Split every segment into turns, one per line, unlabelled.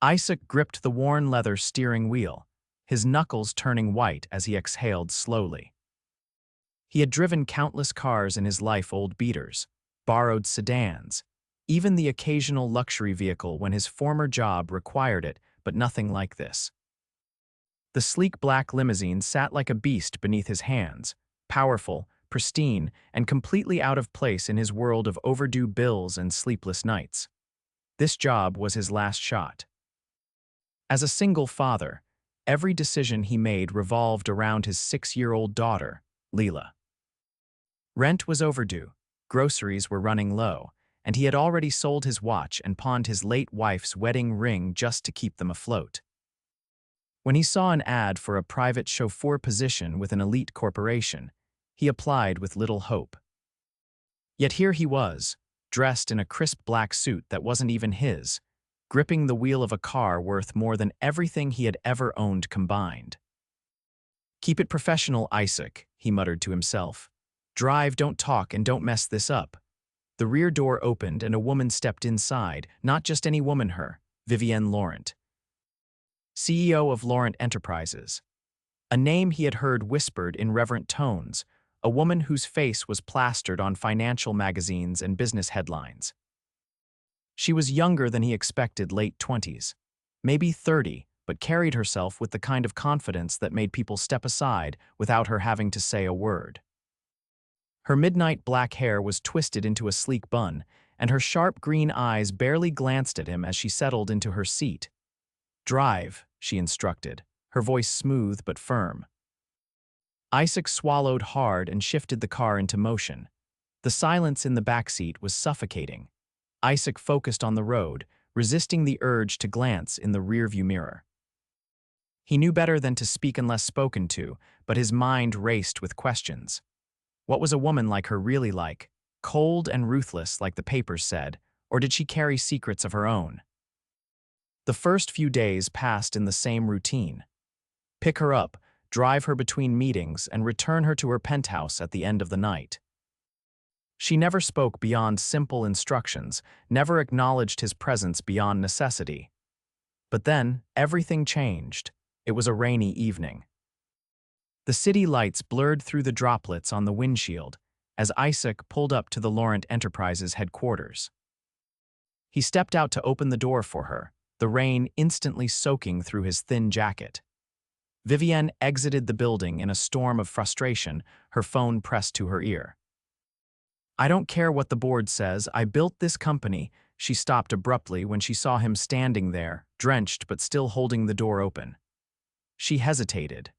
Isaac gripped the worn leather steering wheel, his knuckles turning white as he exhaled slowly. He had driven countless cars in his life, old beaters, borrowed sedans, even the occasional luxury vehicle when his former job required it, but nothing like this. The sleek black limousine sat like a beast beneath his hands, powerful, pristine, and completely out of place in his world of overdue bills and sleepless nights. This job was his last shot. As a single father, every decision he made revolved around his 6-year-old daughter, Leela. Rent was overdue, groceries were running low, and he had already sold his watch and pawned his late wife's wedding ring just to keep them afloat. When he saw an ad for a private chauffeur position with an elite corporation, he applied with little hope. Yet here he was, dressed in a crisp black suit that wasn't even his, gripping the wheel of a car worth more than everything he had ever owned combined. "Keep it professional, Isaac," he muttered to himself. "Drive, don't talk, and don't mess this up." The rear door opened and a woman stepped inside, not just any woman, Vivienne Laurent, CEO of Laurent Enterprises. A name he had heard whispered in reverent tones, a woman whose face was plastered on financial magazines and business headlines. She was younger than he expected, late 20s, maybe 30, but carried herself with the kind of confidence that made people step aside without her having to say a word. Her midnight black hair was twisted into a sleek bun, and her sharp green eyes barely glanced at him as she settled into her seat. "Drive," she instructed, her voice smooth but firm. Isaac swallowed hard and shifted the car into motion. The silence in the backseat was suffocating. Isaac focused on the road, resisting the urge to glance in the rearview mirror. He knew better than to speak unless spoken to, but his mind raced with questions. What was a woman like her really like? Cold and ruthless, like the papers said, or did she carry secrets of her own? The first few days passed in the same routine. Pick her up, drive her between meetings, and return her to her penthouse at the end of the night. She never spoke beyond simple instructions, never acknowledged his presence beyond necessity. But then, everything changed. It was a rainy evening. The city lights blurred through the droplets on the windshield as Isaac pulled up to the Laurent Enterprises headquarters. He stepped out to open the door for her, the rain instantly soaking through his thin jacket. Vivienne exited the building in a storm of frustration, her phone pressed to her ear. "I don't care what the board says, I built this company." She stopped abruptly when she saw him standing there, drenched but still holding the door open. She hesitated.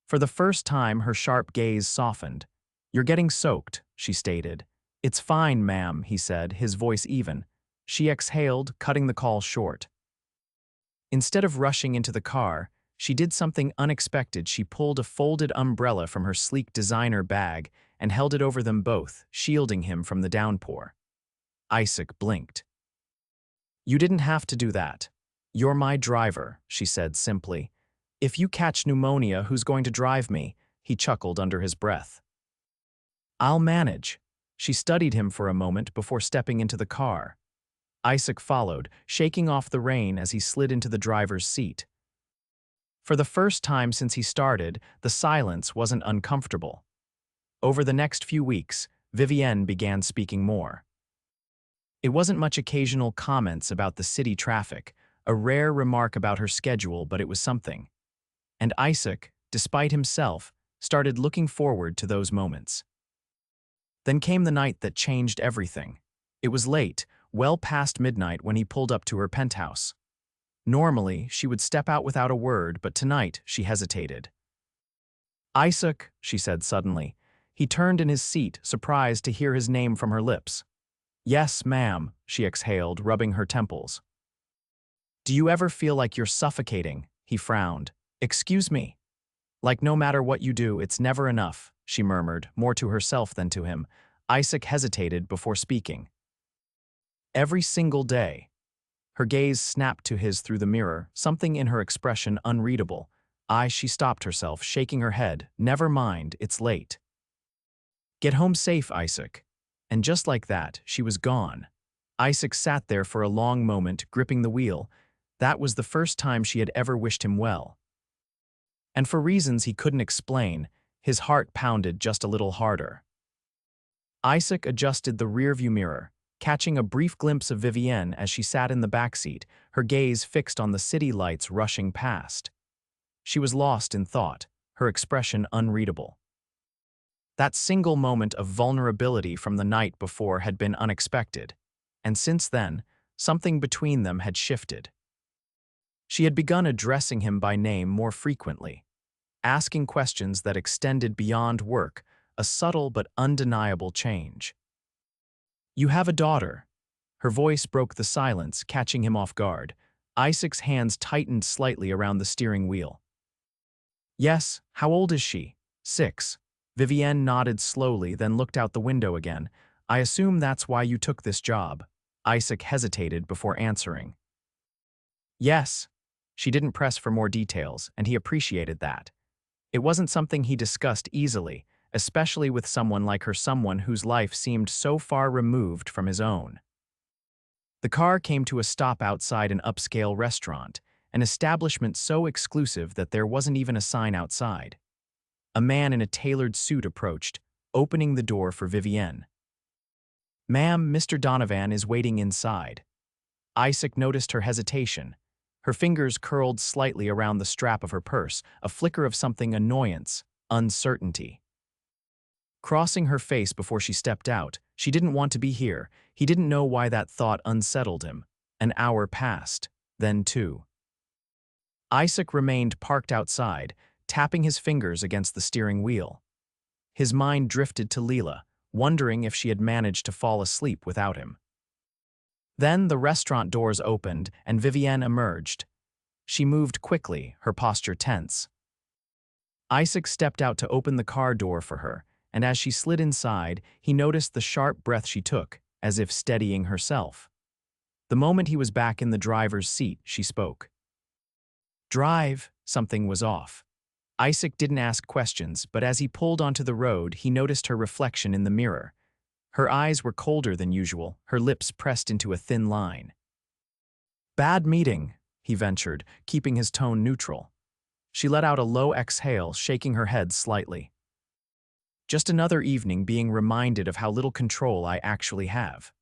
For the first time, her sharp gaze softened. "You're getting soaked," she stated. "It's fine, ma'am," he said, his voice even. She exhaled, cutting the call short. Instead of rushing into the car, she did something unexpected. She pulled a folded umbrella from her sleek designer bag and held it over them both, shielding him from the downpour. Isaac blinked. "You didn't have to do that. You're my driver," she said simply. "If you catch pneumonia, who's going to drive me?" He chuckled under his breath. "I'll manage." She studied him for a moment before stepping into the car. Isaac followed, shaking off the rain as he slid into the driver's seat. For the first time since he started, the silence wasn't uncomfortable. Over the next few weeks, Vivienne began speaking more. It wasn't much occasional comments about the city traffic, a rare remark about her schedule, but it was something. And Isaac, despite himself, started looking forward to those moments. Then came the night that changed everything. It was late, well past midnight when he pulled up to her penthouse. Normally, she would step out without a word, but tonight she hesitated. "Isaac," she said suddenly. He turned in his seat, surprised to hear his name from her lips. "Yes, ma'am," she exhaled, rubbing her temples. "Do you ever feel like you're suffocating?" He frowned. "Excuse me." "Like no matter what you do, it's never enough," she murmured, more to herself than to him. Isaac hesitated before speaking. "Every single day." Her gaze snapped to his through the mirror, something in her expression unreadable. She stopped herself, shaking her head. "Never mind, it's late." "Get home safe, Isaac." And just like that, she was gone. Isaac sat there for a long moment, gripping the wheel. That was the first time she had ever wished him well. And for reasons he couldn't explain, his heart pounded just a little harder. Isaac adjusted the rearview mirror, catching a brief glimpse of Vivienne as she sat in the backseat, her gaze fixed on the city lights rushing past. She was lost in thought, her expression unreadable. That single moment of vulnerability from the night before had been unexpected, and since then, something between them had shifted. She had begun addressing him by name more frequently, asking questions that extended beyond work, a subtle but undeniable change. "You have a daughter." Her voice broke the silence, catching him off guard. Isaac's hands tightened slightly around the steering wheel. "Yes, how old is she?" "6. Vivienne nodded slowly, then looked out the window again. "I assume that's why you took this job." Isaac hesitated before answering. "Yes." She didn't press for more details, and he appreciated that. It wasn't something he discussed easily, especially with someone like her, someone whose life seemed so far removed from his own. The car came to a stop outside an upscale restaurant, an establishment so exclusive that there wasn't even a sign outside. A man in a tailored suit approached, opening the door for Vivienne. "Ma'am, Mr. Donovan is waiting inside." Isaac noticed her hesitation. Her fingers curled slightly around the strap of her purse, a flicker of something annoyance, uncertainty. Crossing her face before she stepped out, she didn't want to be here. He didn't know why that thought unsettled him. An hour passed, then 2. Isaac remained parked outside, tapping his fingers against the steering wheel. His mind drifted to Leela, wondering if she had managed to fall asleep without him. Then the restaurant doors opened and Vivienne emerged. She moved quickly, her posture tense. Isaac stepped out to open the car door for her, and as she slid inside, he noticed the sharp breath she took, as if steadying herself. The moment he was back in the driver's seat, she spoke. "Drive." Something was off. Isaac didn't ask questions, but as he pulled onto the road, he noticed her reflection in the mirror. Her eyes were colder than usual, her lips pressed into a thin line. "Bad meeting," he ventured, keeping his tone neutral. She let out a low exhale, shaking her head slightly. "Just another evening being reminded of how little control I actually have."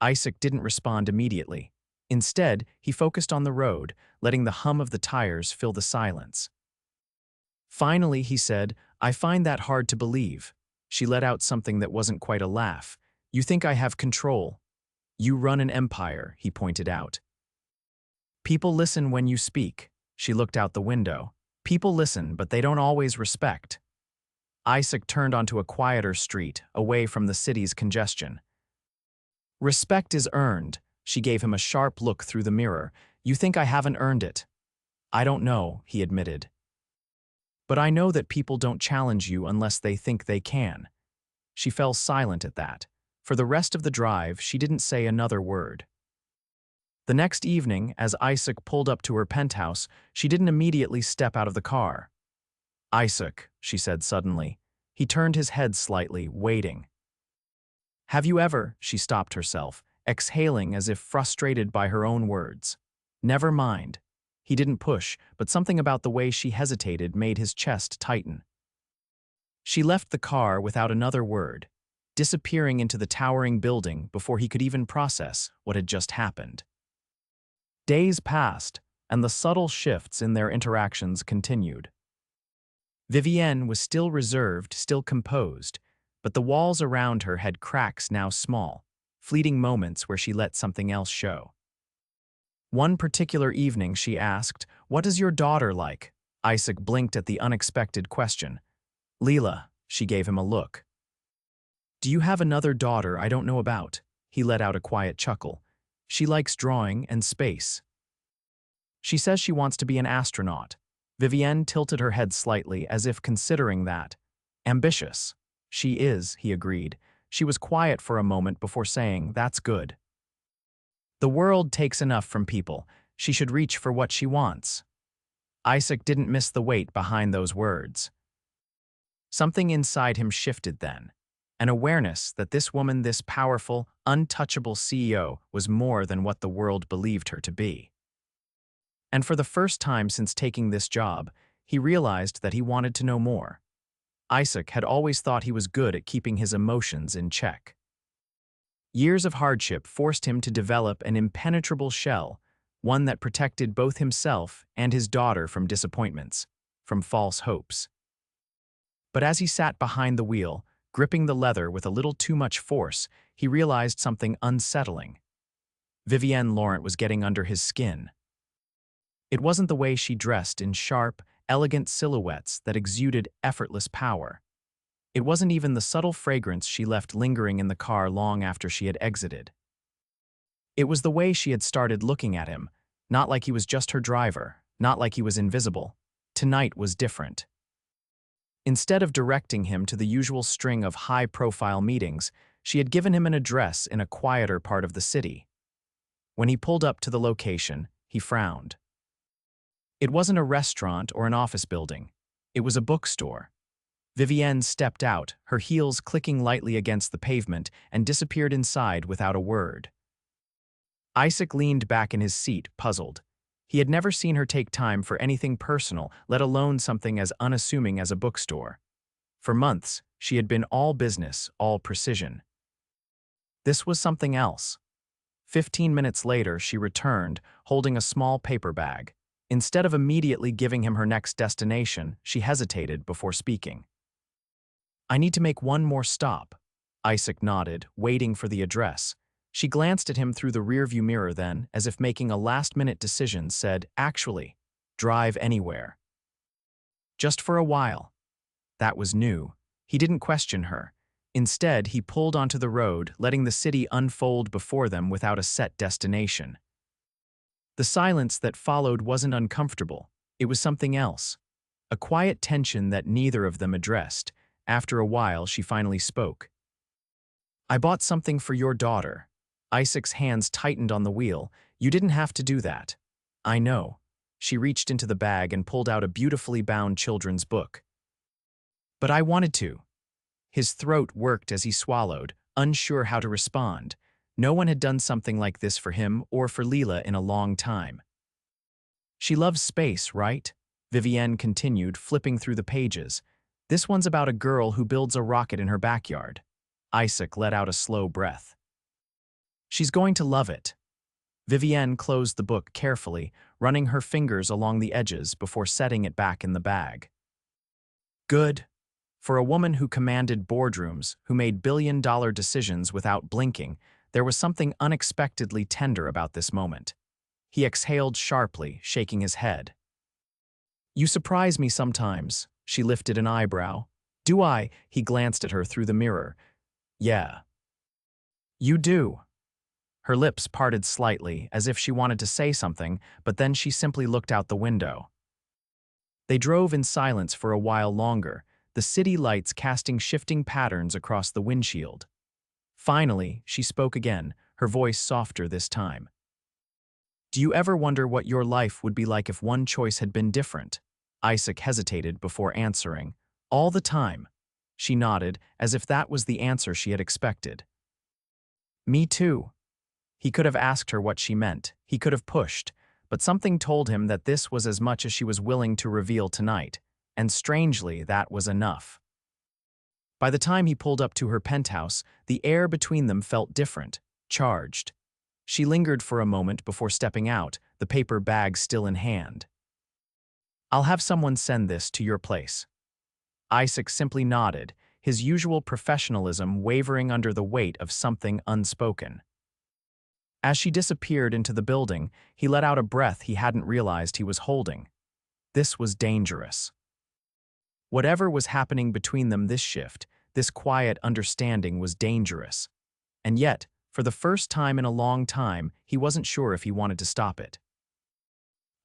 Isaac didn't respond immediately. Instead, he focused on the road, letting the hum of the tires fill the silence. Finally, he said, "I find that hard to believe." She let out something that wasn't quite a laugh. "You think I have control. You run an empire," he pointed out. "People listen when you speak." She looked out the window. "People listen, but they don't always respect." Isaac turned onto a quieter street, away from the city's congestion. "Respect is earned." She gave him a sharp look through the mirror. "You think I haven't earned it?" "I don't know," he admitted. "But I know that people don't challenge you unless they think they can." She fell silent at that. For the rest of the drive, she didn't say another word. The next evening, as Isaac pulled up to her penthouse, she didn't immediately step out of the car. "Isaac," she said suddenly. He turned his head slightly, waiting. "Have you ever?" She stopped herself, exhaling as if frustrated by her own words. "Never mind." He didn't push, but something about the way she hesitated made his chest tighten. She left the car without another word, disappearing into the towering building before he could even process what had just happened. Days passed, and the subtle shifts in their interactions continued. Vivienne was still reserved, still composed, but the walls around her had cracks now small, fleeting moments where she let something else show. One particular evening she asked, "What is your daughter like?" Isaac blinked at the unexpected question. "Leela." She gave him a look. "Do you have another daughter I don't know about?" He let out a quiet chuckle. "She likes drawing and space. She says she wants to be an astronaut." Vivienne tilted her head slightly as if considering that. "Ambitious." "She is," he agreed. She was quiet for a moment before saying, "That's good. The world takes enough from people. She should reach for what she wants." Isaac didn't miss the weight behind those words. Something inside him shifted then, an awareness that this woman, this powerful, untouchable CEO, was more than what the world believed her to be. And for the first time since taking this job, he realized that he wanted to know more. Isaac had always thought he was good at keeping his emotions in check. Years of hardship forced him to develop an impenetrable shell, one that protected both himself and his daughter from disappointments, from false hopes. But as he sat behind the wheel, gripping the leather with a little too much force, he realized something unsettling. Vivienne Laurent was getting under his skin. It wasn't the way she dressed in sharp, elegant silhouettes that exuded effortless power. It wasn't even the subtle fragrance she left lingering in the car long after she had exited. It was the way she had started looking at him, not like he was just her driver, not like he was invisible. Tonight was different. Instead of directing him to the usual string of high-profile meetings, she had given him an address in a quieter part of the city. When he pulled up to the location, he frowned. It wasn't a restaurant or an office building. It was a bookstore. Vivienne stepped out, her heels clicking lightly against the pavement, and disappeared inside without a word. Isaac leaned back in his seat, puzzled. He had never seen her take time for anything personal, let alone something as unassuming as a bookstore. For months, she had been all business, all precision. This was something else. 15 minutes later, she returned, holding a small paper bag. Instead of immediately giving him her next destination, she hesitated before speaking. "I need to make one more stop." Isaac nodded, waiting for the address. She glanced at him through the rearview mirror then, as if making a last-minute decision, said, "Actually, drive anywhere." Just for a while. That was new. He didn't question her. Instead, he pulled onto the road, letting the city unfold before them without a set destination. The silence that followed wasn't uncomfortable. It was something else. A quiet tension that neither of them addressed. After a while, she finally spoke. "I bought something for your daughter." Isaac's hands tightened on the wheel. "You didn't have to do that." "I know." She reached into the bag and pulled out a beautifully bound children's book. "But I wanted to." His throat worked as he swallowed, unsure how to respond. No one had done something like this for him or for Leela in a long time. "She loves space, right?" Vivienne continued, flipping through the pages. "This one's about a girl who builds a rocket in her backyard." Isaac let out a slow breath. "She's going to love it." Vivienne closed the book carefully, running her fingers along the edges before setting it back in the bag. Good. For a woman who commanded boardrooms, who made billion-dollar decisions without blinking, there was something unexpectedly tender about this moment. He exhaled sharply, shaking his head. "You surprise me sometimes." She lifted an eyebrow. "Do I?" He glanced at her through the mirror. "Yeah." "You do." Her lips parted slightly, as if she wanted to say something, but then she simply looked out the window. They drove in silence for a while longer, the city lights casting shifting patterns across the windshield. Finally, she spoke again, her voice softer this time. "Do you ever wonder what your life would be like if one choice had been different?" Isaac hesitated before answering. "All the time." She nodded, as if that was the answer she had expected. "Me too." He could have asked her what she meant. He could have pushed, but something told him that this was as much as she was willing to reveal tonight, and strangely, that was enough. By the time he pulled up to her penthouse, the air between them felt different, charged. She lingered for a moment before stepping out, the paper bag still in hand. "I'll have someone send this to your place." Isaac simply nodded, his usual professionalism wavering under the weight of something unspoken. As she disappeared into the building, he let out a breath he hadn't realized he was holding. This was dangerous. Whatever was happening between them this shift, this quiet understanding was dangerous. And yet, for the first time in a long time, he wasn't sure if he wanted to stop it.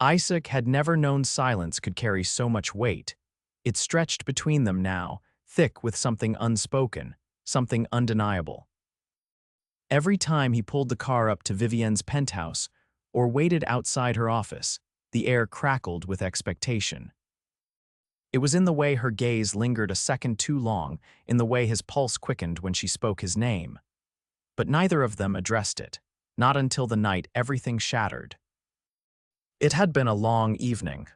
Isaac had never known silence could carry so much weight. It stretched between them now, thick with something unspoken, something undeniable. Every time he pulled the car up to Vivienne's penthouse or waited outside her office, the air crackled with expectation. It was in the way her gaze lingered a second too long, in the way his pulse quickened when she spoke his name. But neither of them addressed it, not until the night everything shattered. It had been a long evening.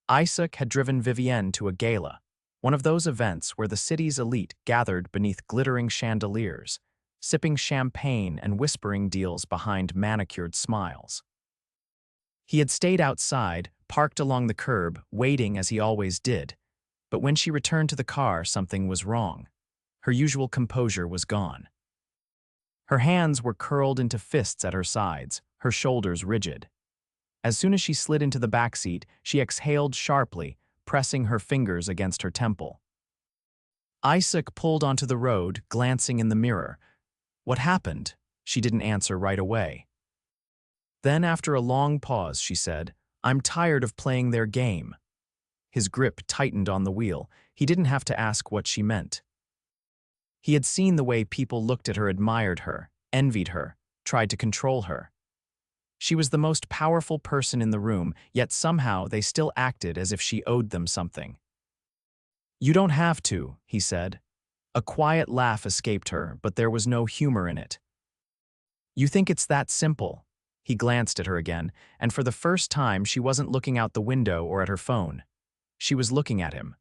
Isaac had driven Vivienne to a gala, one of those events where the city's elite gathered beneath glittering chandeliers, sipping champagne and whispering deals behind manicured smiles. He had stayed outside, parked along the curb, waiting as he always did, but when she returned to the car, something was wrong. Her usual composure was gone. Her hands were curled into fists at her sides, her shoulders rigid. As soon as she slid into the backseat, she exhaled sharply, pressing her fingers against her temple. Isaac pulled onto the road, glancing in the mirror. What happened? She didn't answer right away. Then, after a long pause, she said, "I'm tired of playing their game." His grip tightened on the wheel. He didn't have to ask what she meant. He had seen the way people looked at her, admired her, envied her, tried to control her. She was the most powerful person in the room, yet somehow they still acted as if she owed them something. "You don't have to," he said. A quiet laugh escaped her, but there was no humor in it. "You think it's that simple?" He glanced at her again, and for the first time she wasn't looking out the window or at her phone. She was looking at him.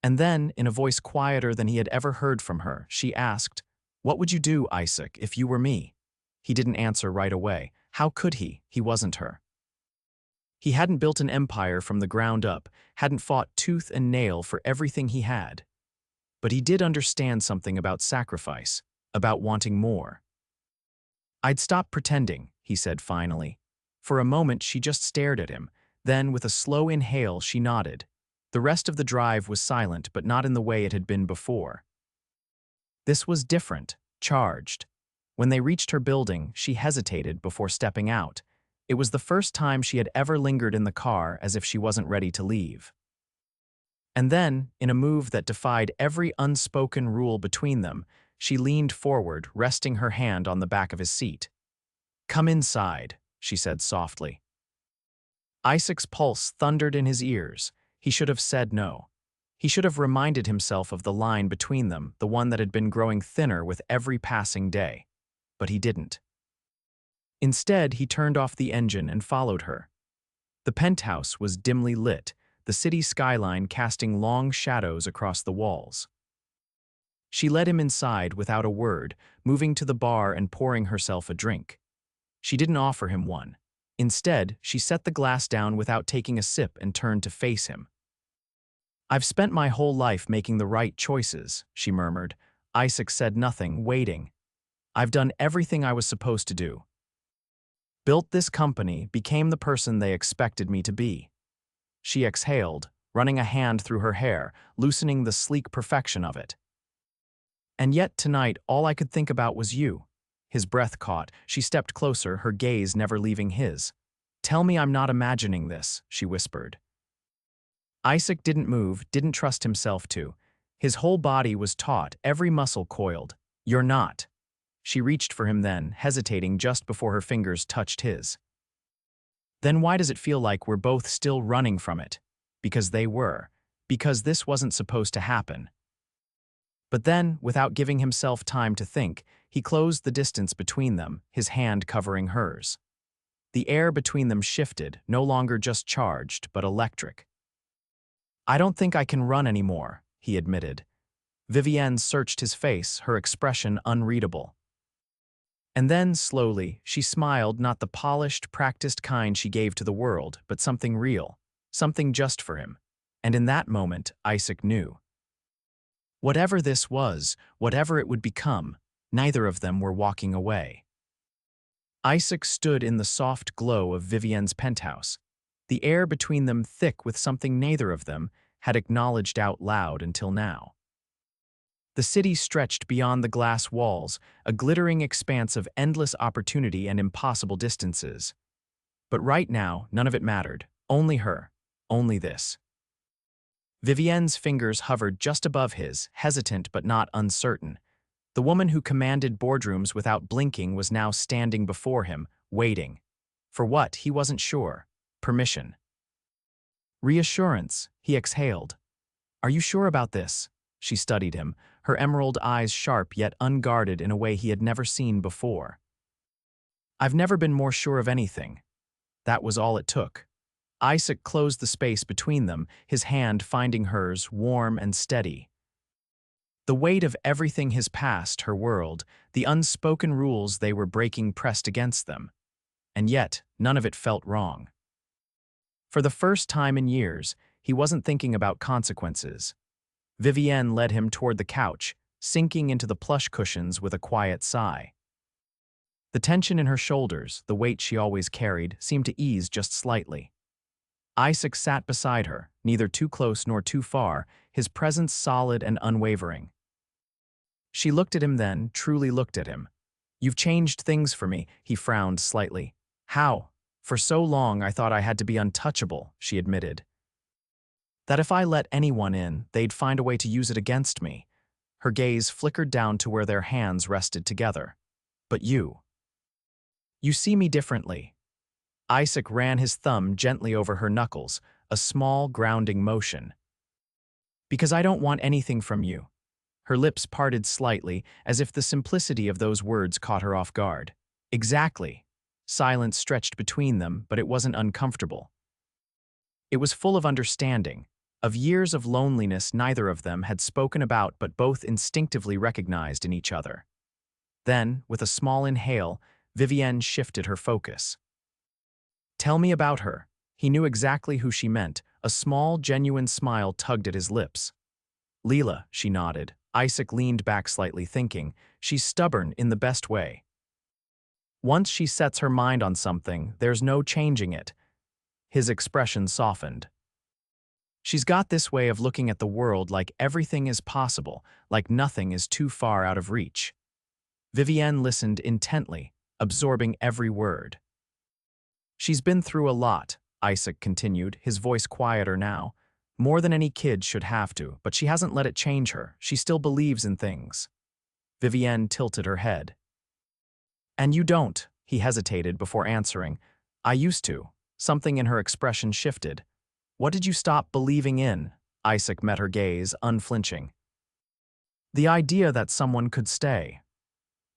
And then, in a voice quieter than he had ever heard from her, she asked, "What would you do, Isaac, if you were me?" He didn't answer right away. How could he? He wasn't her. He hadn't built an empire from the ground up, hadn't fought tooth and nail for everything he had. But he did understand something about sacrifice, about wanting more. "I'd stop pretending," he said finally. For a moment she just stared at him, then with a slow inhale she nodded. The rest of the drive was silent, but not in the way it had been before. This was different, charged. When they reached her building, she hesitated before stepping out. It was the first time she had ever lingered in the car as if she wasn't ready to leave. And then, in a move that defied every unspoken rule between them, she leaned forward, resting her hand on the back of his seat. "Come inside," she said softly. Isaac's pulse thundered in his ears. He should have said no. He should have reminded himself of the line between them, the one that had been growing thinner with every passing day. But he didn't. Instead, he turned off the engine and followed her. The penthouse was dimly lit, the city skyline casting long shadows across the walls. She led him inside without a word, moving to the bar and pouring herself a drink. She didn't offer him one. Instead, she set the glass down without taking a sip and turned to face him. "I've spent my whole life making the right choices," she murmured. Isaac said nothing, waiting. "I've done everything I was supposed to do. Built this company, became the person they expected me to be." She exhaled, running a hand through her hair, loosening the sleek perfection of it. "And yet tonight all I could think about was you." His breath caught. She stepped closer, her gaze never leaving his. "Tell me I'm not imagining this," she whispered. Isaac didn't move, didn't trust himself to. His whole body was taut, every muscle coiled. "You're not." She reached for him then, hesitating just before her fingers touched his. "Then why does it feel like we're both still running from it?" Because they were. Because this wasn't supposed to happen. But then, without giving himself time to think, he closed the distance between them, his hand covering hers. The air between them shifted, no longer just charged, but electric. "I don't think I can run anymore," he admitted. Vivienne searched his face, her expression unreadable. And then, slowly, she smiled, not the polished, practiced kind she gave to the world, but something real, something just for him. And in that moment, Isaac knew. Whatever this was, whatever it would become, neither of them were walking away. Isaac stood in the soft glow of Vivienne's penthouse, the air between them thick with something neither of them had acknowledged out loud until now. The city stretched beyond the glass walls, a glittering expanse of endless opportunity and impossible distances. But right now, none of it mattered. Only her. Only this. Vivienne's fingers hovered just above his, hesitant but not uncertain. The woman who commanded boardrooms without blinking was now standing before him, waiting. For what, he wasn't sure. Permission. Reassurance, he exhaled. "Are you sure about this?" She studied him, her emerald eyes sharp yet unguarded in a way he had never seen before. "I've never been more sure of anything." That was all it took. Isaac closed the space between them, his hand finding hers, warm and steady. The weight of everything his past, her world, the unspoken rules they were breaking pressed against them. And yet, none of it felt wrong. For the first time in years, he wasn't thinking about consequences. Vivienne led him toward the couch, sinking into the plush cushions with a quiet sigh. The tension in her shoulders, the weight she always carried, seemed to ease just slightly. Isaac sat beside her, neither too close nor too far, his presence solid and unwavering. She looked at him then, truly looked at him. "You've changed things for me," he frowned slightly. "How?" "For so long I thought I had to be untouchable," she admitted. "That if I let anyone in, they'd find a way to use it against me." Her gaze flickered down to where their hands rested together. "But you see me differently." Isaac ran his thumb gently over her knuckles, a small, grounding motion. "Because I don't want anything from you." Her lips parted slightly, as if the simplicity of those words caught her off guard. "Exactly." Silence stretched between them, but it wasn't uncomfortable. It was full of understanding, of years of loneliness neither of them had spoken about but both instinctively recognized in each other. Then, with a small inhale, Vivienne shifted her focus. "Tell me about her." He knew exactly who she meant. A small, genuine smile tugged at his lips. "Leela," she nodded. Isaac leaned back slightly, thinking, "She's stubborn in the best way. Once she sets her mind on something, there's no changing it." His expression softened. "She's got this way of looking at the world like everything is possible, like nothing is too far out of reach." Vivienne listened intently, absorbing every word. "She's been through a lot," Isaac continued, his voice quieter now. "More than any kid should have to, but she hasn't let it change her. She still believes in things." Vivienne tilted her head. "And you don't," he hesitated before answering. "I used to." Something in her expression shifted. "What did you stop believing in?" Isaac met her gaze, unflinching. "The idea that someone could stay."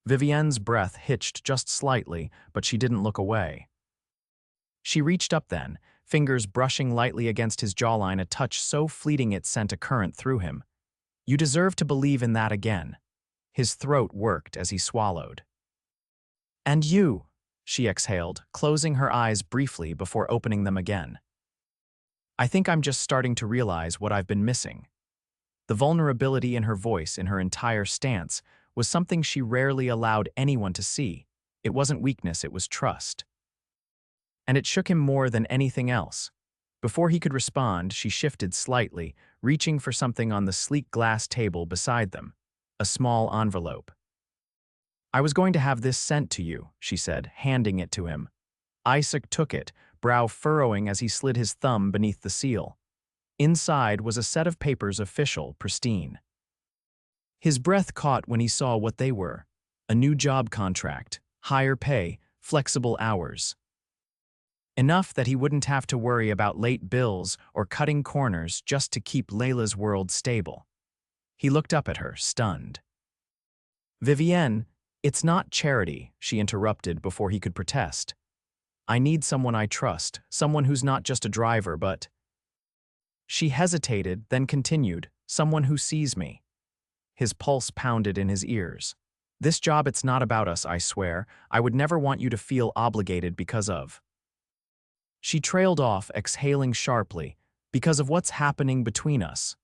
Vivienne's breath hitched just slightly, but she didn't look away. She reached up then, fingers brushing lightly against his jawline, a touch so fleeting it sent a current through him. "You deserve to believe in that again." His throat worked as he swallowed. "And you," she exhaled, closing her eyes briefly before opening them again. "I think I'm just starting to realize what I've been missing." The vulnerability in her voice, in her entire stance, was something she rarely allowed anyone to see. It wasn't weakness, it was trust. And it shook him more than anything else. Before he could respond, she shifted slightly, reaching for something on the sleek glass table beside them. A small envelope. "I was going to have this sent to you," she said, handing it to him. Isaac took it, brow furrowing as he slid his thumb beneath the seal. Inside was a set of papers, official, pristine. His breath caught when he saw what they were. A new job contract, higher pay, flexible hours. Enough that he wouldn't have to worry about late bills or cutting corners just to keep Layla's world stable. He looked up at her, stunned. "Vivienne, it's not charity," she interrupted before he could protest. "I need someone I trust, someone who's not just a driver but—" She hesitated, then continued, "Someone who sees me." His pulse pounded in his ears. "This job, it's not about us, I swear. I would never want you to feel obligated because of—" She trailed off, exhaling sharply, "because of what's happening between us."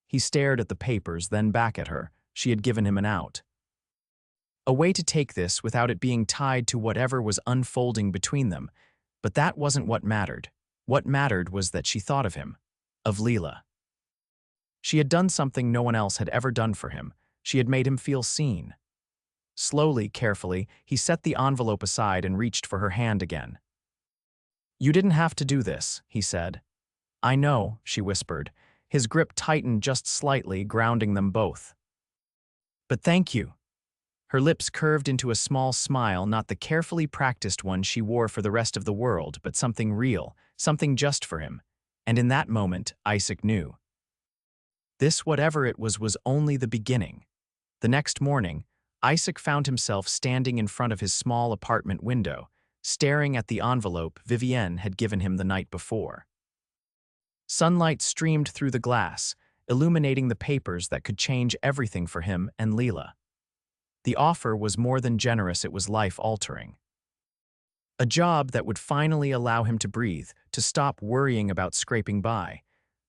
He stared at the papers, then back at her. She had given him an out. A way to take this without it being tied to whatever was unfolding between them. But that wasn't what mattered. What mattered was that she thought of him. Of Leela. She had done something no one else had ever done for him. She had made him feel seen. Slowly, carefully, he set the envelope aside and reached for her hand again. "You didn't have to do this," he said. "I know," she whispered. His grip tightened just slightly, grounding them both. "But thank you." Her lips curved into a small smile, not the carefully practiced one she wore for the rest of the world, but something real, something just for him. And in that moment, Isaac knew. This, whatever it was only the beginning. The next morning, Isaac found himself standing in front of his small apartment window, staring at the envelope Vivienne had given him the night before. Sunlight streamed through the glass, illuminating the papers that could change everything for him and Leela. The offer was more than generous, it was life-altering. A job that would finally allow him to breathe, to stop worrying about scraping by.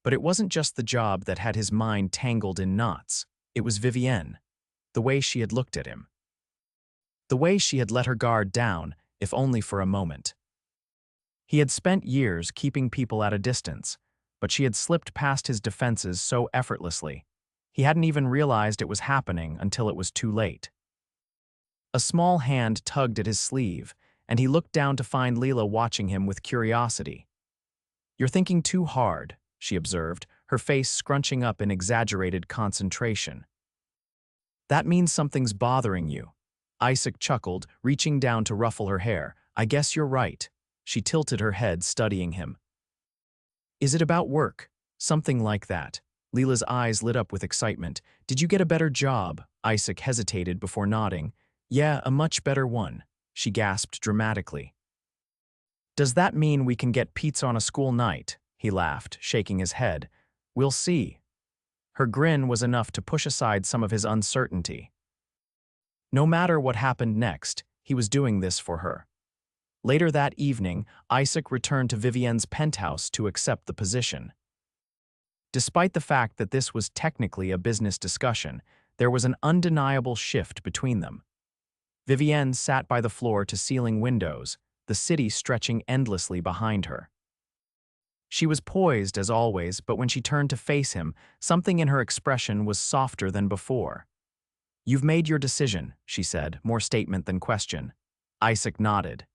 But it wasn't just the job that had his mind tangled in knots. It was Vivienne, the way she had looked at him. The way she had let her guard down, if only for a moment. He had spent years keeping people at a distance, but she had slipped past his defenses so effortlessly. He hadn't even realized it was happening until it was too late. A small hand tugged at his sleeve, and he looked down to find Leela watching him with curiosity. "You're thinking too hard," she observed, her face scrunching up in exaggerated concentration. "That means something's bothering you." Isaac chuckled, reaching down to ruffle her hair. "I guess you're right." She tilted her head, studying him. "Is it about work?" "Something like that." Leela's eyes lit up with excitement. "Did you get a better job?" Isaac hesitated before nodding. "Yeah, a much better one," she gasped dramatically. "Does that mean we can get pizza on a school night?" He laughed, shaking his head. "We'll see." Her grin was enough to push aside some of his uncertainty. No matter what happened next, he was doing this for her. Later that evening, Isaac returned to Vivienne's penthouse to accept the position. Despite the fact that this was technically a business discussion, there was an undeniable shift between them. Vivienne sat by the floor-to-ceiling windows, the city stretching endlessly behind her. She was poised as always, but when she turned to face him, something in her expression was softer than before. "You've made your decision," she said, more statement than question. Isaac nodded.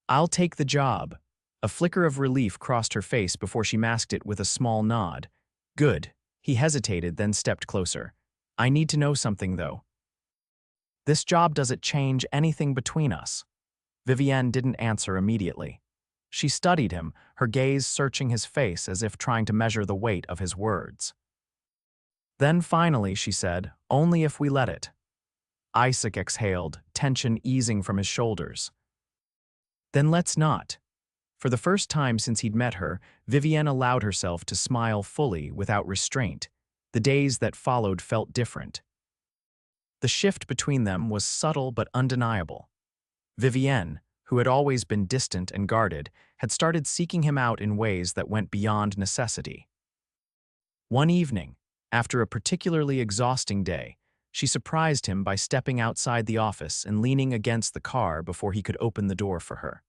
"I'll take the job." A flicker of relief crossed her face before she masked it with a small nod. "Good." He hesitated, then stepped closer. "I need to know something, though." "This job doesn't change anything between us." Vivienne didn't answer immediately. She studied him, her gaze searching his face as if trying to measure the weight of his words. Then finally she said, "Only if we let it." Isaac exhaled, tension easing from his shoulders. "Then let's not." For the first time since he'd met her, Vivienne allowed herself to smile fully without restraint. The days that followed felt different. The shift between them was subtle but undeniable. Vivienne, who had always been distant and guarded, had started seeking him out in ways that went beyond necessity. One evening, after a particularly exhausting day, she surprised him by stepping outside the office and leaning against the car before he could open the door for her.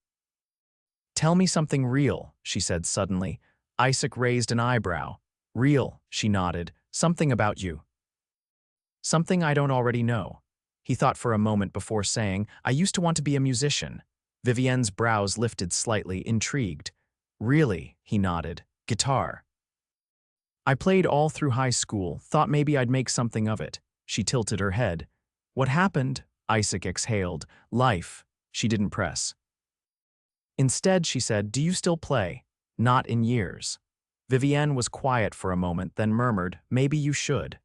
"Tell me something real," she said suddenly. Isaac raised an eyebrow. "Real," she nodded. "Something about you." "Something I don't already know." He thought for a moment before saying, "I used to want to be a musician." Vivienne's brows lifted slightly, intrigued. "Really?" he nodded. "Guitar." "I played all through high school, thought maybe I'd make something of it." She tilted her head. "What happened?" Isaac exhaled. "Life." She didn't press. Instead, she said, "Do you still play?" "Not in years." Vivienne was quiet for a moment, then murmured, "Maybe you should."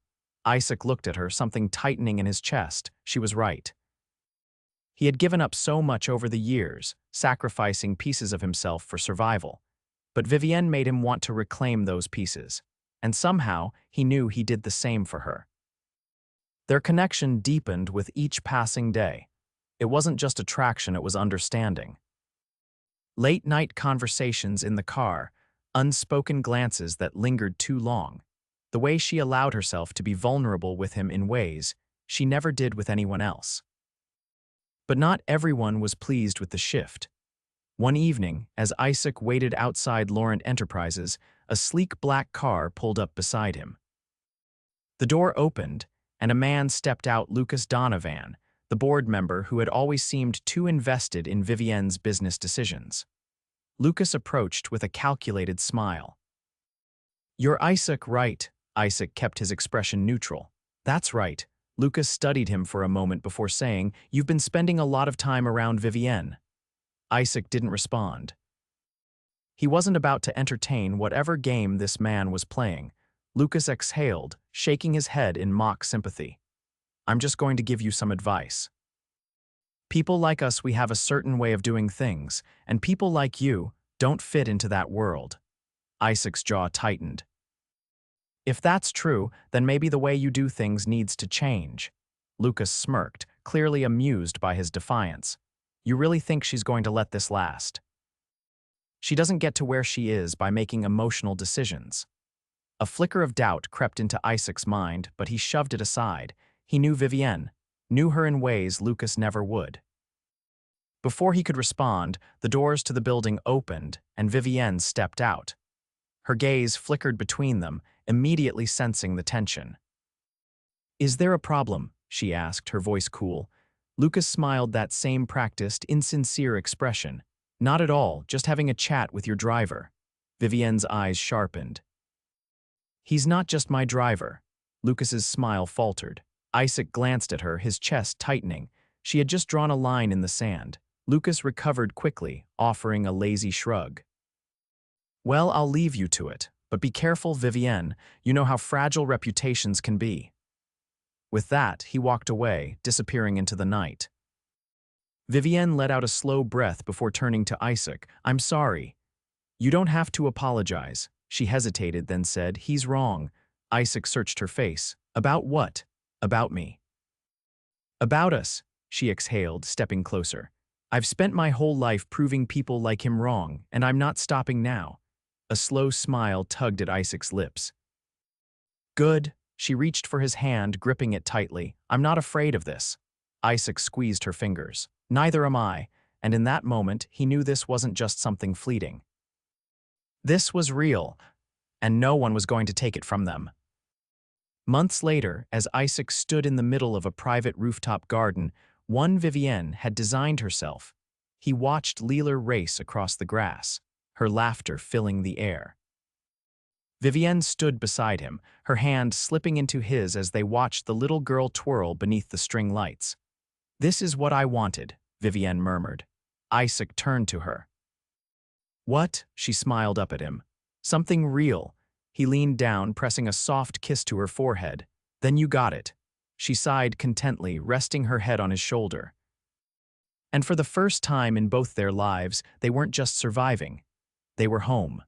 Isaac looked at her, something tightening in his chest. She was right. He had given up so much over the years, sacrificing pieces of himself for survival. But Vivienne made him want to reclaim those pieces. And somehow, he knew he did the same for her. Their connection deepened with each passing day. It wasn't just attraction, it was understanding. Late-night conversations in the car, unspoken glances that lingered too long, the way she allowed herself to be vulnerable with him in ways she never did with anyone else. But not everyone was pleased with the shift. One evening, as Isaac waited outside Laurent Enterprises, a sleek black car pulled up beside him. The door opened, and a man stepped out. Lucas Donovan, the board member who had always seemed too invested in Vivienne's business decisions. Lucas approached with a calculated smile. "You're Isaac, right?" Isaac kept his expression neutral. "That's right." Lucas studied him for a moment before saying, "You've been spending a lot of time around Vivienne." Isaac didn't respond. He wasn't about to entertain whatever game this man was playing. Lucas exhaled, shaking his head in mock sympathy. "I'm just going to give you some advice." People like us, we have a certain way of doing things, and people like you don't fit into that world. Isaac's jaw tightened. If that's true, then maybe the way you do things needs to change. Lucas smirked, clearly amused by his defiance. You really think she's going to let this last? She doesn't get to where she is by making emotional decisions. A flicker of doubt crept into Isaac's mind, but he shoved it aside. He knew Vivienne, knew her in ways Lucas never would. Before he could respond, the doors to the building opened and Vivienne stepped out. Her gaze flickered between them, immediately sensing the tension. "Is there a problem?" she asked, her voice cool. Lucas smiled that same practiced, insincere expression. "Not at all, just having a chat with your driver." Vivienne's eyes sharpened. "He's not just my driver." Lucas's smile faltered. Isaac glanced at her, his chest tightening. She had just drawn a line in the sand. Lucas recovered quickly, offering a lazy shrug. "Well, I'll leave you to it, but be careful, Vivienne. You know how fragile reputations can be." With that, he walked away, disappearing into the night. Vivienne let out a slow breath before turning to Isaac. "I'm sorry." "You don't have to apologize." She hesitated, then said, "He's wrong." Isaac searched her face. "About what?" "About me." "About us," she exhaled, stepping closer. "I've spent my whole life proving people like him wrong, and I'm not stopping now." A slow smile tugged at Isaac's lips. "Good." She reached for his hand, gripping it tightly. "I'm not afraid of this." Isaac squeezed her fingers. "Neither am I," and in that moment, he knew this wasn't just something fleeting. This was real, and no one was going to take it from them. Months later, as Isaac stood in the middle of a private rooftop garden, one Vivienne had designed herself. He watched Leela race across the grass, her laughter filling the air. Vivienne stood beside him, her hand slipping into his as they watched the little girl twirl beneath the string lights. "This is what I wanted," Vivienne murmured. Isaac turned to her. "What?" She smiled up at him. "Something real." He leaned down, pressing a soft kiss to her forehead. "Then you got it." She sighed contently, resting her head on his shoulder. And for the first time in both their lives, they weren't just surviving. They were home.